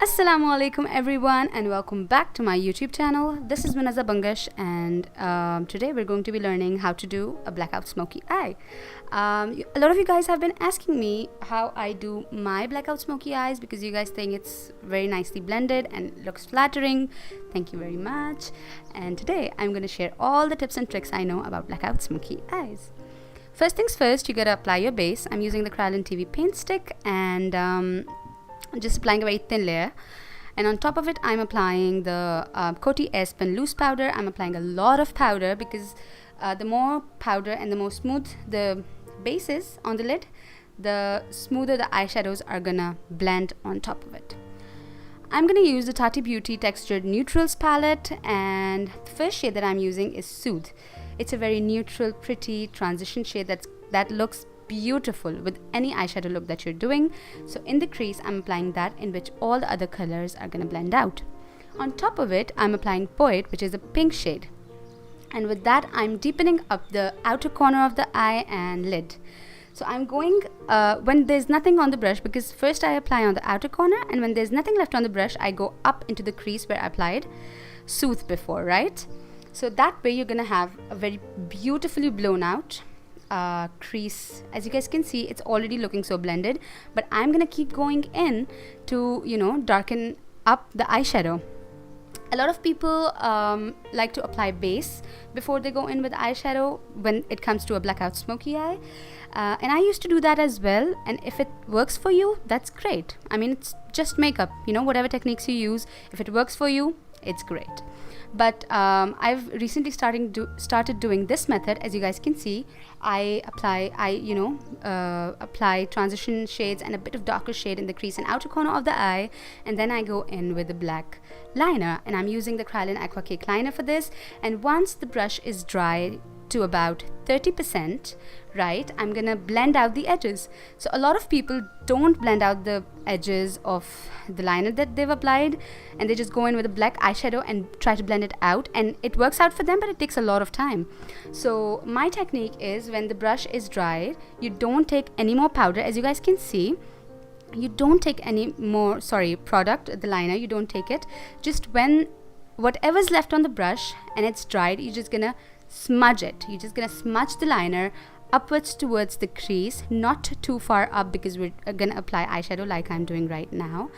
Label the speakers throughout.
Speaker 1: Assalamu alaikum everyone, and welcome back to my YouTube channel. This is MUNAZZA BANGASH, and today we're going to be learning how to do a blackout smoky eye. A lot of you guys have been asking me how I do my blackout smoky eyes because you guys think it's very nicely blended and looks flattering. Thank you very much. And today I'm going to share all the tips and tricks I know about blackout smoky eyes. First things first, you gotta apply your base. I'm using the Kryolan TV paint stick, and I'm just applying a very thin layer, and on top of it I'm applying the Coty Airspun loose powder. I'm applying a lot of powder because the more powder and the more smooth the base is on the lid, the smoother the eyeshadows are gonna blend on top of it. I'm gonna use the Tati Beauty Textured Neutrals palette, and the first shade that I'm using is Soothe. It's a very neutral, pretty transition shade that looks beautiful with any eyeshadow look that you're doing. So in the crease I'm applying that, in which all the other colors are gonna blend out. On top of it I'm applying Poet, which is a pink shade, and with that I'm deepening up the outer corner of the eye and lid. So I'm going when there's nothing on the brush, because first I apply on the outer corner, and when there's nothing left on the brush I go up into the crease where I applied Soothe before, right? So that way you're gonna have a very beautifully blown out crease. As you guys can see, it's already looking so blended, but I'm gonna keep going in to, darken up the eyeshadow. A lot of people like to apply base before they go in with eyeshadow when it comes to a blackout smoky eye, and I used to do that as well, and if it works for you, that's great. I mean, it's just makeup, whatever techniques you use, if it works for you, it's great. But I've recently started doing this method. As you guys can see, I apply transition shades and a bit of darker shade in the crease and outer corner of the eye, and then I go in with a black liner, and I'm using the Kryolan Aqua Cake liner for this. And once the brush is dry to about 30%, right, I'm gonna blend out the edges. So a lot of people don't blend out the edges of the liner that they've applied, and they just go in with a black eyeshadow and try to blend it out, and it works out for them, but it takes a lot of time. So my technique is, when the brush is dry, you don't take any more powder. As you guys can see, you don't take any more product, the liner, you don't take it. Just when whatever's left on the brush and it's dried, you're just gonna smudge it. You're just gonna smudge the liner upwards towards the crease, not too far up, because we're gonna apply eyeshadow like I'm doing right now,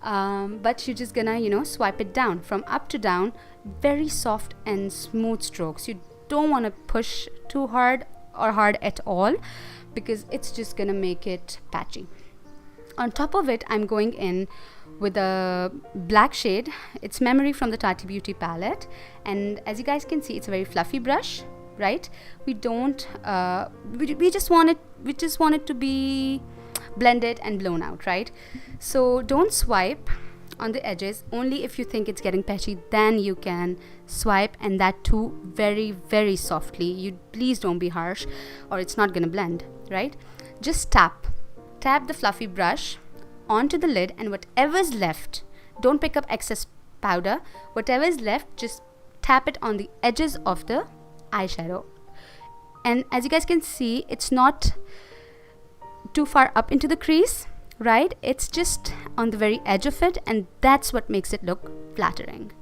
Speaker 1: but you're just gonna swipe it down from up to down, very soft and smooth strokes. You don't want to push too hard or hard at all, because it's just gonna make it patchy. On top of it I'm going in with a black shade. It's Memory from the Tati Beauty palette, and as you guys can see, it's a very fluffy brush, right? We don't we just want it to be blended and blown out, right? So don't swipe on the edges. Only if you think it's getting patchy, then you can swipe, and that too very, very softly. You please don't be harsh, or it's not gonna blend, right? Just tap the fluffy brush onto the lid, and whatever's left, don't pick up excess powder. Whatever is left, just tap it on the edges of the eyeshadow. And as you guys can see, it's not too far up into the crease, right? It's just on the very edge of it, and that's what makes it look flattering.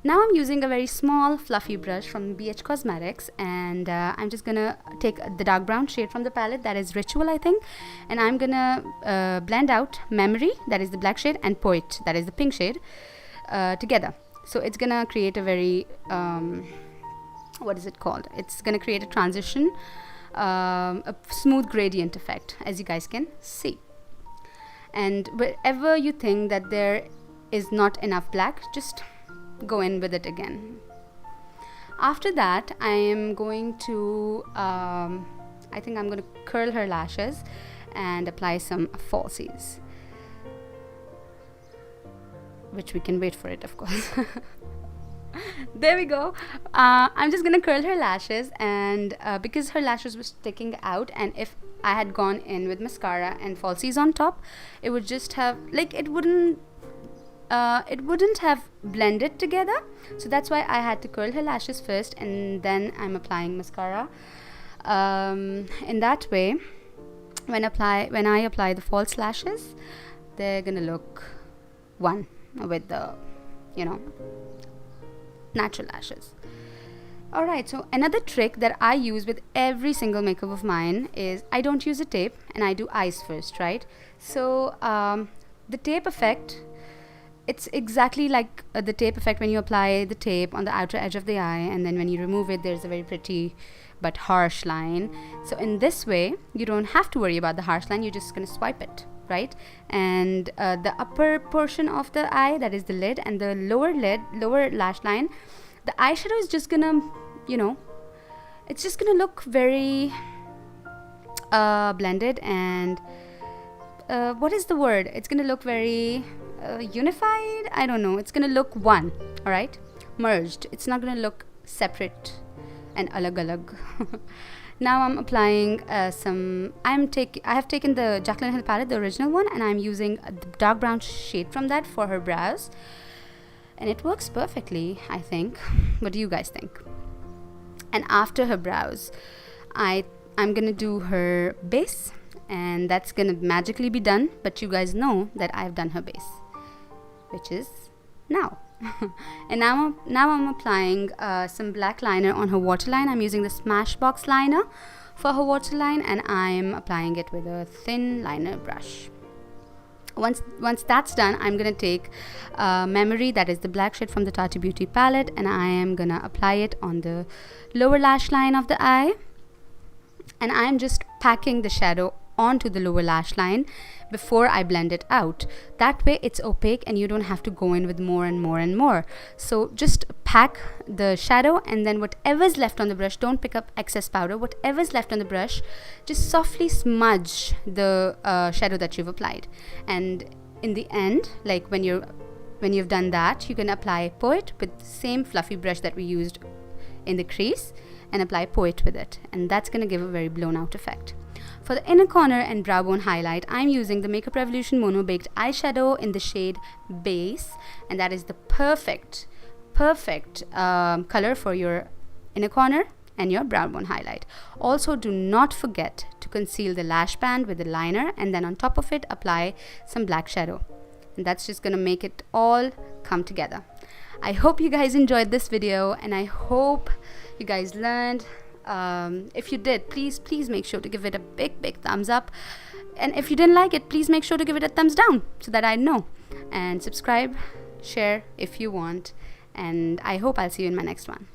Speaker 1: Now I'm using a very small fluffy brush from BH Cosmetics, and I'm just gonna take the dark brown shade from the palette, that is Ritual, I think, and I'm gonna blend out Memory, that is the black shade, and Poet, that is the pink shade, together. So it's gonna create a very what is it called? It's gonna create a transition, a smooth gradient effect, as you guys can see. And wherever you think that there is not enough black, just go in with it again. After that, I am going to I think I'm going to curl her lashes and apply some falsies, which we can wait for it, of course. There we go. I'm just gonna curl her lashes, and because her lashes were sticking out, and if I had gone in with mascara and falsies on top, it would just have, like, it wouldn't have blended together. So that's why I had to curl her lashes first, and then I'm applying mascara. In that way, when I apply the false lashes, they're gonna look one with the, you know, natural lashes. Alright, so another trick that I use with every single makeup of mine is I don't use a tape and I do eyes first, right? So the tape effect, it's exactly like the tape effect when you apply the tape on the outer edge of the eye, and then when you remove it, there's a very pretty but harsh line. So in this way, you don't have to worry about the harsh line, you're just going to swipe it, right? And the upper portion of the eye, that is the lid, and the lower lash line, the eyeshadow is just gonna, you know, it's just gonna look very blended and what is the word? It's gonna look very unified. I don't know. It's gonna look one, all right, merged. It's not gonna look separate and alag. Now I'm applying I have taken the Jaclyn Hill palette, the original one, and I'm using the dark brown shade from that for her brows. And it works perfectly, I think. What do you guys think? And after her brows, I'm gonna do her base, and that's gonna magically be done. But you guys know that I've done her base, which is now. And now I'm applying some black liner on her waterline. I'm using the Smashbox liner for her waterline, and I'm applying it with a thin liner brush. Once that's done, I'm gonna take Memory, that is the black shade from the Tati Beauty palette, and I am gonna apply it on the lower lash line of the eye, and I'm just packing the shadow onto the lower lash line before I blend it out. That way it's opaque and you don't have to go in with more and more and more. So just pack the shadow, and then whatever's left on the brush, don't pick up excess powder, whatever's left on the brush, just softly smudge the shadow that you've applied. And in the end, like when you've done that, you can apply Poet with the same fluffy brush that we used in the crease, and apply Poet with it, and that's going to give a very blown out effect. For the inner corner and brow bone highlight, I'm using the Makeup Revolution Mono Baked eyeshadow in the shade Base, and that is the perfect color for your inner corner and your brow bone highlight. Also, do not forget to conceal the lash band with the liner, and then on top of it apply some black shadow, and that's just gonna make it all come together. I hope you guys enjoyed this video, and I hope you guys learned. If you did, please make sure to give it a big thumbs up, and if you didn't like it, please make sure to give it a thumbs down so that I know, and subscribe, share if you want, and I hope I'll see you in my next one.